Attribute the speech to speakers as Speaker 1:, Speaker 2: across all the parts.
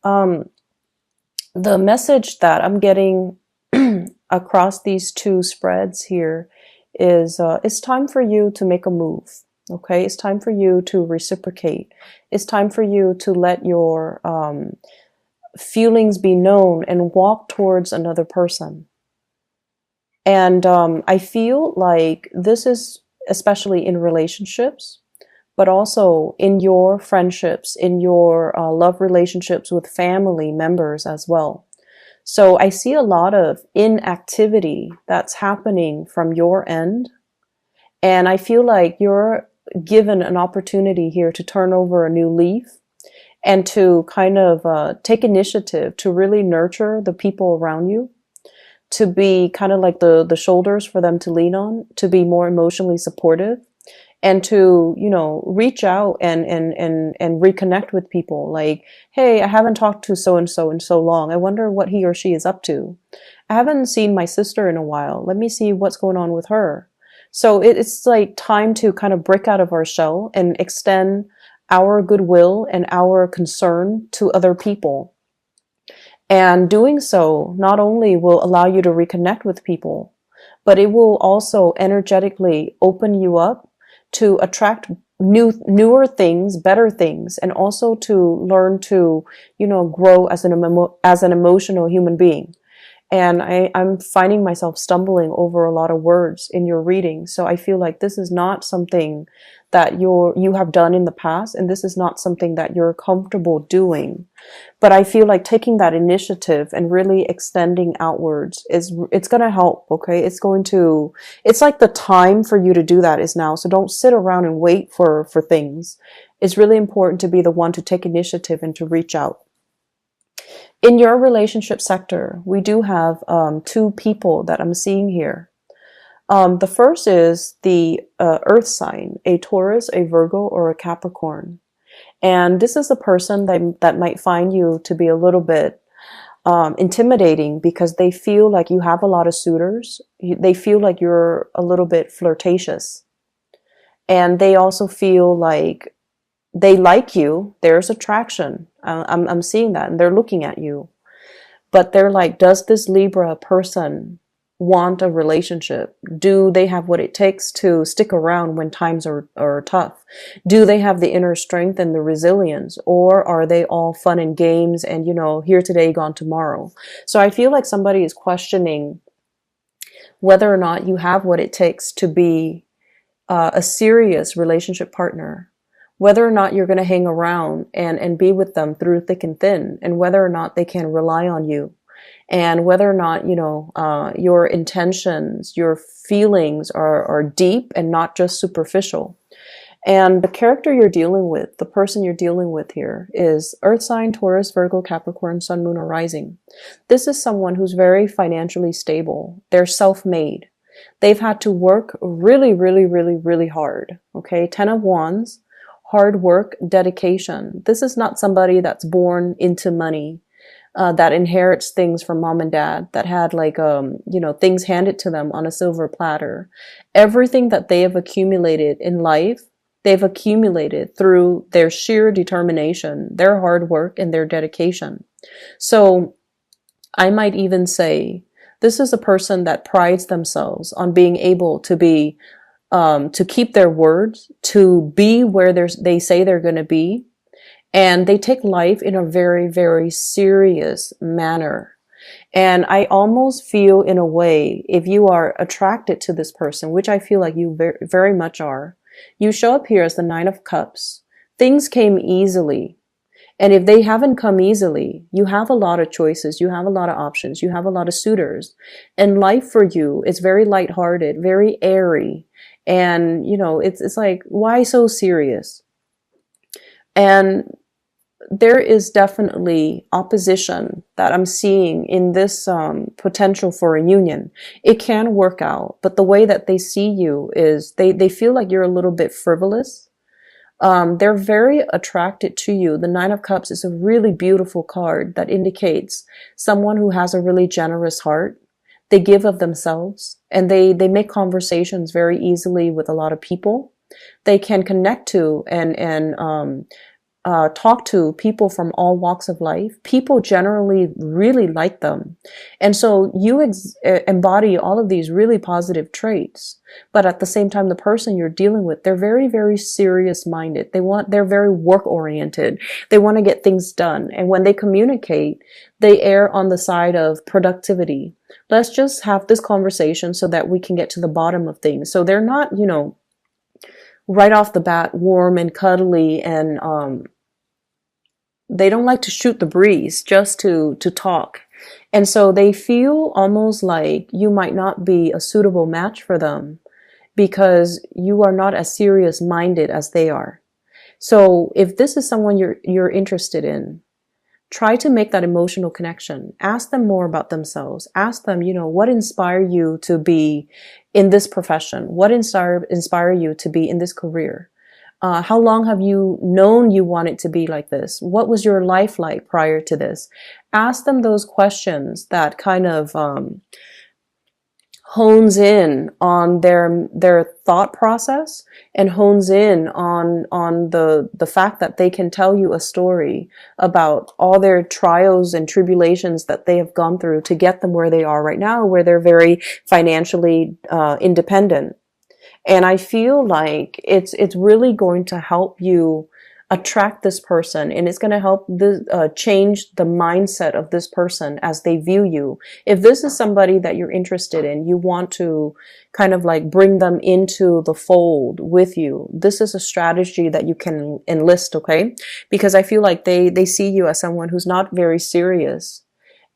Speaker 1: Um, the message that I'm getting across these two spreads here is it's time for you to make a move. Okay, it's time for you to reciprocate. It's time for you to let your feelings be known and walk towards another person. And I feel like this is especially in relationships, but also in your friendships, in your love relationships with family members as well. So I see a lot of inactivity that's happening from your end. And I feel like you're given an opportunity here to turn over a new leaf and to kind of take initiative to really nurture the people around you, to be kind of like the shoulders for them to lean on, to be more emotionally supportive, and to, you know, reach out and reconnect with people. Like, hey, I haven't talked to so and so in so long. I wonder what he or she is up to. I haven't seen my sister in a while. Let me see what's going on with her. So it's like time to kind of break out of our shell and extend our goodwill and our concern to other people. And doing so not only will allow you to reconnect with people, but it will also energetically open you up to attract newer things, better things, and also to learn to, you know, grow as an emotional human being. And I'm finding myself stumbling over a lot of words in your reading. So I feel like this is not something that you have done in the past, and this is not something that you're comfortable doing. But I feel like taking that initiative and really extending outwards it's going to help. Okay. It's like the time for you to do that is now. So don't sit around and wait for things. It's really important to be the one to take initiative and to reach out. In your relationship sector, we do have two people that I'm seeing here. The first is the earth sign, a Taurus, a Virgo, or a Capricorn. And this is a person that might find you to be a little bit intimidating because they feel like you have a lot of suitors. They feel like you're a little bit flirtatious. And they also feel like they like you. There's attraction. I'm seeing that, and they're looking at you. But they're like, does this Libra person want a relationship? Do they have what it takes to stick around when times are tough? Do they have the inner strength and the resilience? Or are they all fun and games and, you know, here today, gone tomorrow? So I feel like somebody is questioning whether or not you have what it takes to be a serious relationship partner, whether or not you're going to hang around and be with them through thick and thin, and whether or not they can rely on you, and whether or not, you know, your intentions, your feelings are deep and not just superficial. And the character you're dealing with, the person you're dealing with here, is Earth sign, Taurus, Virgo, Capricorn, Sun, Moon, or Rising. This is someone who's very financially stable. They're self-made. They've had to work really, really, really, really hard. Okay, 10 of Wands, hard work, dedication. This is not somebody that's born into money, that inherits things from mom and dad, that had like, you know, things handed to them on a silver platter. Everything that they have accumulated in life, they've accumulated through their sheer determination, their hard work, and their dedication. So I might even say this is a person that prides themselves on being able to be, to keep their words, to be where they say they're going to be. And they take life in a very, very serious manner. And I almost feel, in a way, if you are attracted to this person, which I feel like you very, very much are, you show up here as the Nine of Cups. Things came easily. And if they haven't come easily, you have a lot of choices. You have a lot of options. You have a lot of suitors. And life for you is very lighthearted, very airy. And, you know, it's like, why so serious? And there is definitely opposition that I'm seeing in this potential for a union. It can work out, but the way that they see you is they feel like you're a little bit frivolous. They're very attracted to you. The Nine of Cups is a really beautiful card that indicates someone who has a really generous heart. They give of themselves, and they make conversations very easily with a lot of people. They can connect to and talk to people from all walks of life, people generally really like them. And so you embody all of these really positive traits. But at the same time, the person you're dealing with, they're very, very serious minded. They're very work oriented. They want to get things done. And when they communicate, they err on the side of productivity. Let's just have this conversation so that we can get to the bottom of things. So they're not, right off the bat, warm and cuddly, and they don't like to shoot the breeze just to talk. And so they feel almost like you might not be a suitable match for them because you are not as serious minded as they are. So if this is someone you're interested in, try to make that emotional connection. Ask them more about themselves. Ask them, what inspired you to be in this profession? What inspired you to be in this career? How long have you known you wanted to be like this? What was your life like prior to this? Ask them those questions that kind of hones in on their thought process and hones in on the fact that they can tell you a story about all their trials and tribulations that they have gone through to get them where they are right now, where they're very financially independent. And I feel like it's really going to help you attract this person, and it's going to help change the mindset of this person as they view you. If this is somebody that you're interested in, you want to kind of like bring them into the fold with you. This is a strategy that you can enlist, okay? Because I feel like they see you as someone who's not very serious.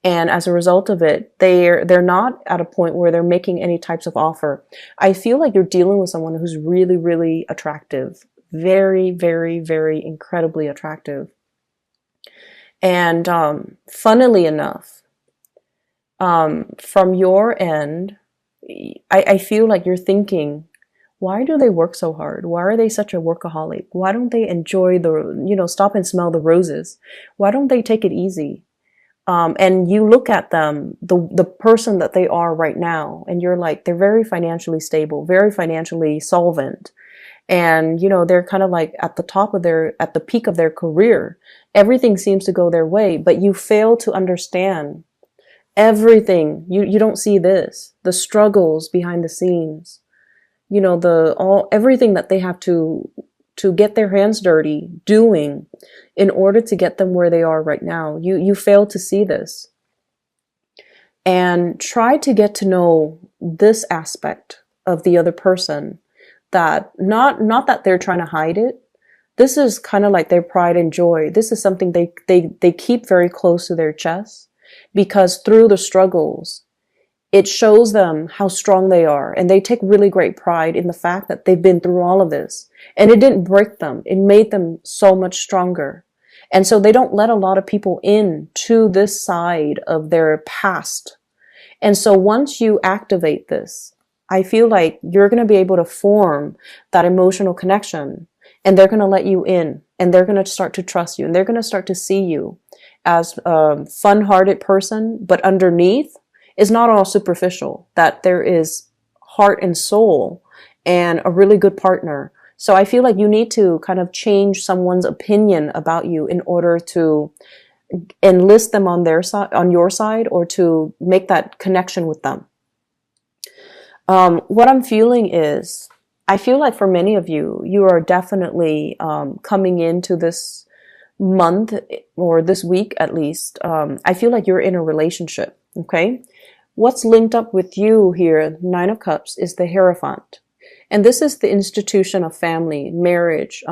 Speaker 1: And as a result of it, they're not at a point where they're making any types of offer. I feel like you're dealing with someone who's really, really attractive. Very, very, very incredibly attractive. And funnily enough, from your end, I feel like you're thinking, why do they work so hard? Why are they such a workaholic? Why don't they enjoy stop and smell the roses? Why don't they take it easy? And you look at them, the person that they are right now, and you're like, they're very financially stable, very financially solvent. And, they're kind of like at the peak of their career. Everything seems to go their way, but you fail to understand everything. You don't see the struggles behind the scenes, everything that they have to get their hands dirty doing in order to get them where they are right now. You fail to see this. And try to get to know this aspect of the other person, that not that they're trying to hide it. This is kind of like their pride and joy. This is something they keep very close to their chest, because through the struggles, it shows them how strong they are. And they take really great pride in the fact that they've been through all of this. And it didn't break them. It made them so much stronger. And so they don't let a lot of people in to this side of their past. And so once you activate this, I feel like you're going to be able to form that emotional connection, and they're going to let you in, and they're going to start to trust you, and they're going to start to see you as a fun-hearted person, but underneath is not all superficial, that there is heart and soul and a really good partner. So I feel like you need to kind of change someone's opinion about you in order to enlist them on their side, on your side, or to make that connection with them. What I'm feeling is, I feel like for many of you, you are definitely coming into this month, or this week at least. I feel like you're in a relationship, okay? What's linked up with you here, Nine of Cups, is the Hierophant. And this is the institution of family, marriage.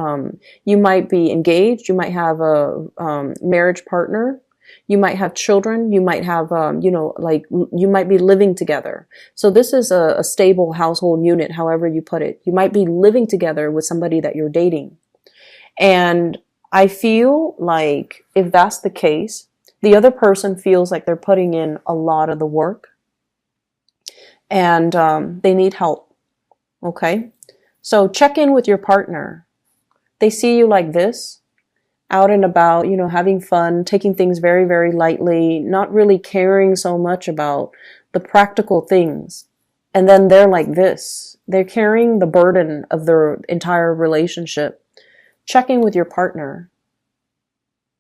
Speaker 1: You might be engaged. You might have a marriage partner. You might have children. You might have, you might be living together. So this is a stable household unit, however you put it. You might be living together with somebody that you're dating. And I feel like if that's the case, the other person feels like they're putting in a lot of the work, and they need help. Okay? So check in with your partner. They see you like this, out and about, having fun, taking things very, very lightly, not really caring so much about the practical things. And then they're like this. They're carrying the burden of their entire relationship. Check in with your partner.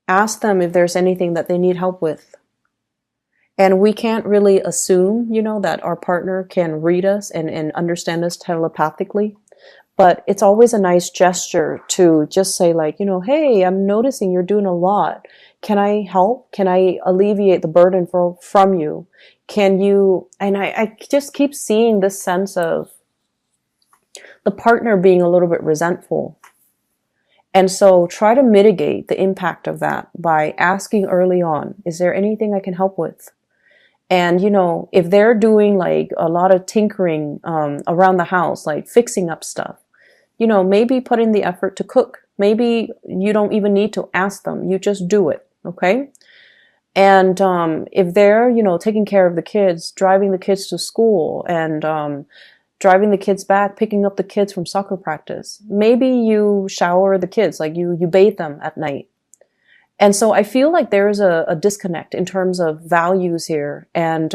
Speaker 1: Ask them if there's anything that they need help with. And we can't really assume, that our partner can read us and understand us telepathically. But it's always a nice gesture to just say like, hey, I'm noticing you're doing a lot. Can I help? Can I alleviate the burden from you? Can you, and I just keep seeing this sense of the partner being a little bit resentful. And so try to mitigate the impact of that by asking early on, is there anything I can help with? And, if they're doing like a lot of tinkering around the house, like fixing up stuff, maybe put in the effort to cook. Maybe you don't even need to ask them. You just do it. Okay. And if they're, taking care of the kids, driving the kids to school and driving the kids back, picking up the kids from soccer practice, maybe you shower the kids, like you bathe them at night. And so I feel like there's a disconnect in terms of values here. And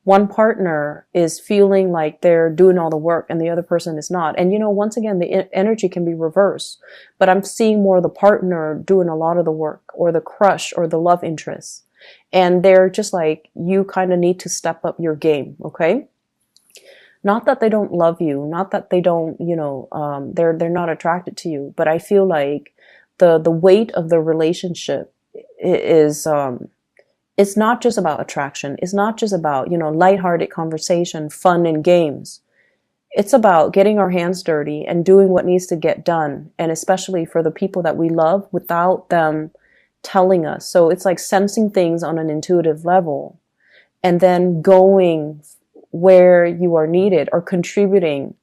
Speaker 1: one partner is feeling like they're doing all the work and the other person is not. And, once again, the energy can be reversed. But I'm seeing more the partner doing a lot of the work, or the crush, or the love interest. And they're just like, you kind of need to step up your game, okay? Not that they don't love you, not that they don't, they're not attracted to you. But I feel like the weight of the relationship is it's not just about attraction. It's not just about, lighthearted conversation, fun and games. It's about getting our hands dirty and doing what needs to get done. And especially for the people that we love without them telling us. So it's like sensing things on an intuitive level and then going where you are needed or contributing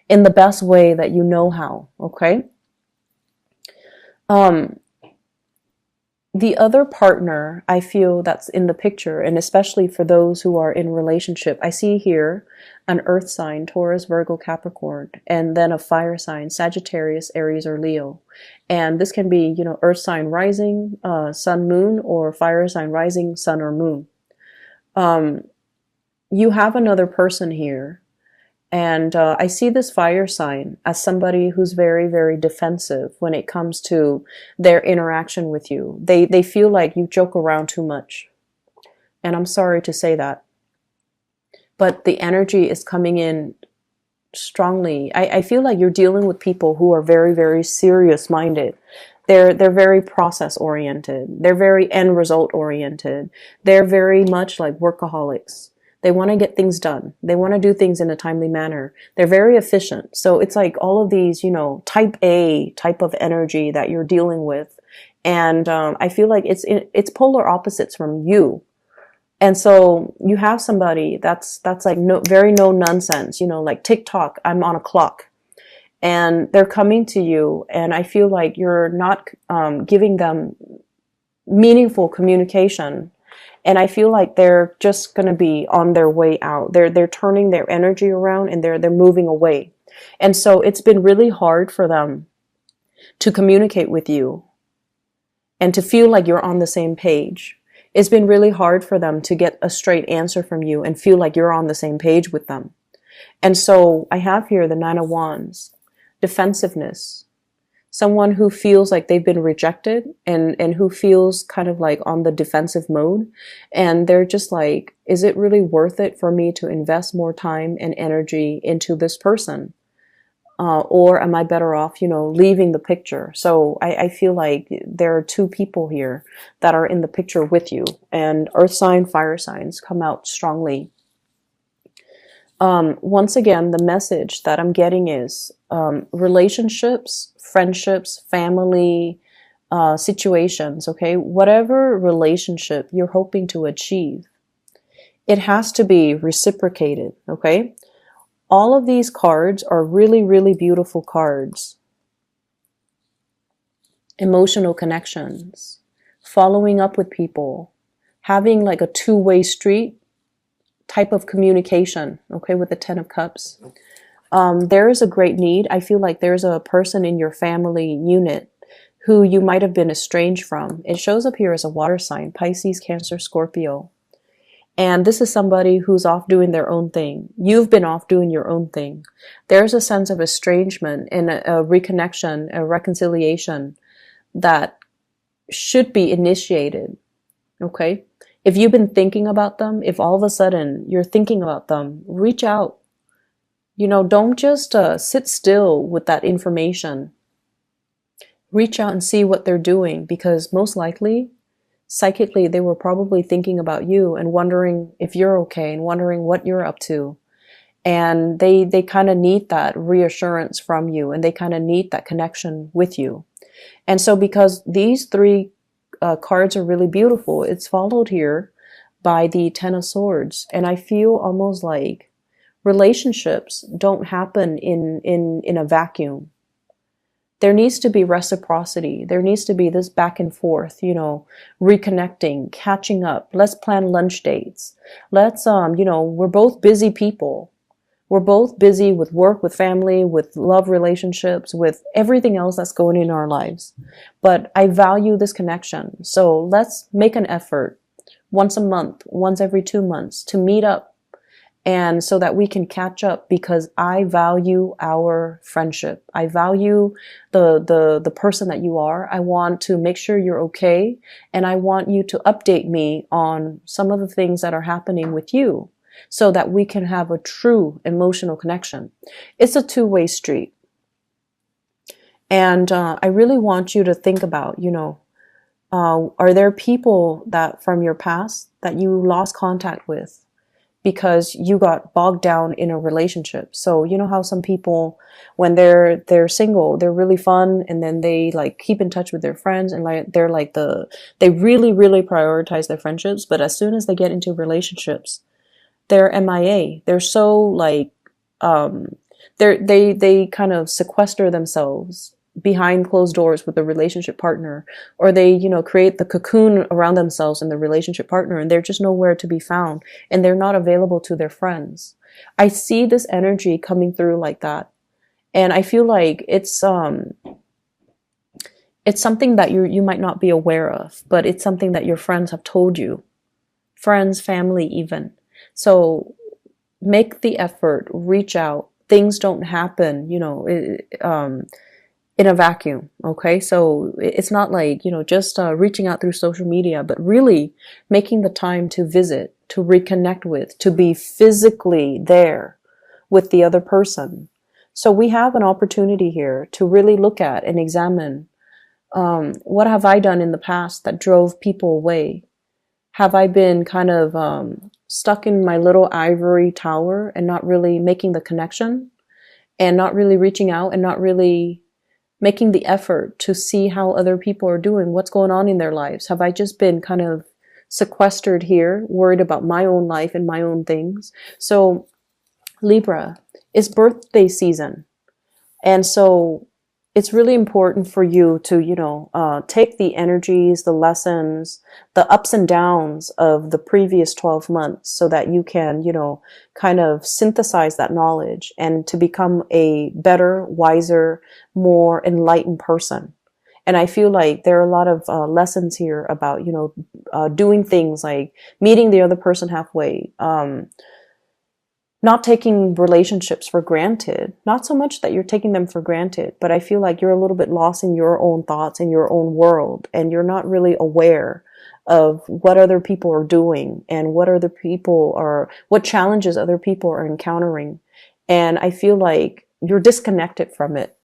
Speaker 1: in the best way that you know how. Okay. The other partner I feel that's in the picture, and especially for those who are in relationship, I see here an earth sign, Taurus, Virgo, Capricorn, and then a fire sign, Sagittarius, Aries, or Leo. And this can be, earth sign rising, sun, moon, or fire sign rising, sun, or moon. You have another person here. And I see this fire sign as somebody who's very, very defensive when it comes to their interaction with you. They feel like you joke around too much. And I'm sorry to say that. But the energy is coming in strongly. I feel like you're dealing with people who are very, very serious minded. They're very process oriented. They're very end result oriented. They're very much like workaholics. They want to get things done. They want to do things in a timely manner. They're very efficient. So it's like all of these, type A type of energy that you're dealing with. And I feel like it's polar opposites from you. And so you have somebody that's like very no nonsense, like TikTok, I'm on a clock. And they're coming to you, and I feel like you're not giving them meaningful communication. And I feel like they're just going to be on their way out. They're turning their energy around and they're moving away. And so it's been really hard for them to communicate with you and to feel like you're on the same page. It's been really hard for them to get a straight answer from you and feel like you're on the same page with them. And so I have here the Nine of Wands, defensiveness. Someone who feels like they've been rejected and who feels kind of like on the defensive mode. And they're just like, is it really worth it for me to invest more time and energy into this person? Or am I better off, leaving the picture? So I feel like there are two people here that are in the picture with you. And earth sign, fire signs come out strongly. Once again, the message that I'm getting is relationships, friendships, family, situations, okay? Whatever relationship you're hoping to achieve, it has to be reciprocated, okay? All of these cards are really, really beautiful cards. Emotional connections, following up with people, having like a two-way street type of communication, okay, with the Ten of Cups. There is a great need. I feel like there's a person in your family unit who you might have been estranged from. It shows up here as a water sign, Pisces, Cancer, Scorpio. And this is somebody who's off doing their own thing. You've been off doing your own thing. There's a sense of estrangement and a reconnection, a reconciliation that should be initiated. Okay. If you've been thinking about them, if all of a sudden you're thinking about them, reach out. Don't just sit still with that information. Reach out and see what they're doing, because most likely, psychically, they were probably thinking about you and wondering if you're okay and wondering what you're up to. And they kind of need that reassurance from you, and they kind of need that connection with you. And so because these three cards are really beautiful, it's followed here by the Ten of Swords. And I feel almost like relationships don't happen in a vacuum. There needs to be reciprocity. There needs to be this back and forth, reconnecting, catching up. Let's plan lunch dates. Let's, we're both busy people. We're both busy with work, with family, with love relationships, with everything else that's going in our lives. But I value this connection. So let's make an effort once a month, once every 2 months to meet up, and so that we can catch up, because I value our friendship. I value the person that you are. I want to make sure you're okay. And I want you to update me on some of the things that are happening with you, so that we can have a true emotional connection. It's a two-way street. And I really want you to think about, are there people that from your past that you lost contact with because you got bogged down in a relationship? So you know how some people, when they're single, they're really fun, and then they like keep in touch with their friends, and like they're like they really, really prioritize their friendships. But as soon as they get into relationships, they're MIA. They're so like, they kind of sequester themselves behind closed doors with the relationship partner, or they, create the cocoon around themselves and the relationship partner, and they're just nowhere to be found, and they're not available to their friends. I see this energy coming through like that. And I feel like it's something that you might not be aware of, but it's something that your friends have told you. Friends, family, even. So make the effort, reach out. Things don't happen, in a vacuum. Okay. So it's not like, just reaching out through social media, but really making the time to visit, to reconnect with, to be physically there with the other person. So we have an opportunity here to really look at and examine, what have I done in the past that drove people away? Have I been kind of stuck in my little ivory tower and not really making the connection, and not really reaching out, and not really making the effort to see how other people are doing, what's going on in their lives? Have I just been kind of sequestered here, worried about my own life and my own things? So Libra, it's birthday season. And so it's really important for you to, take the energies, the lessons, the ups and downs of the previous 12 months, so that you can, kind of synthesize that knowledge and to become a better, wiser, more enlightened person. And I feel like there are a lot of lessons here about, doing things like meeting the other person halfway, not taking relationships for granted. Not so much that you're taking them for granted, but I feel like you're a little bit lost in your own thoughts, in your own world, and you're not really aware of what other people are doing and what challenges other people are encountering. And I feel like you're disconnected from it.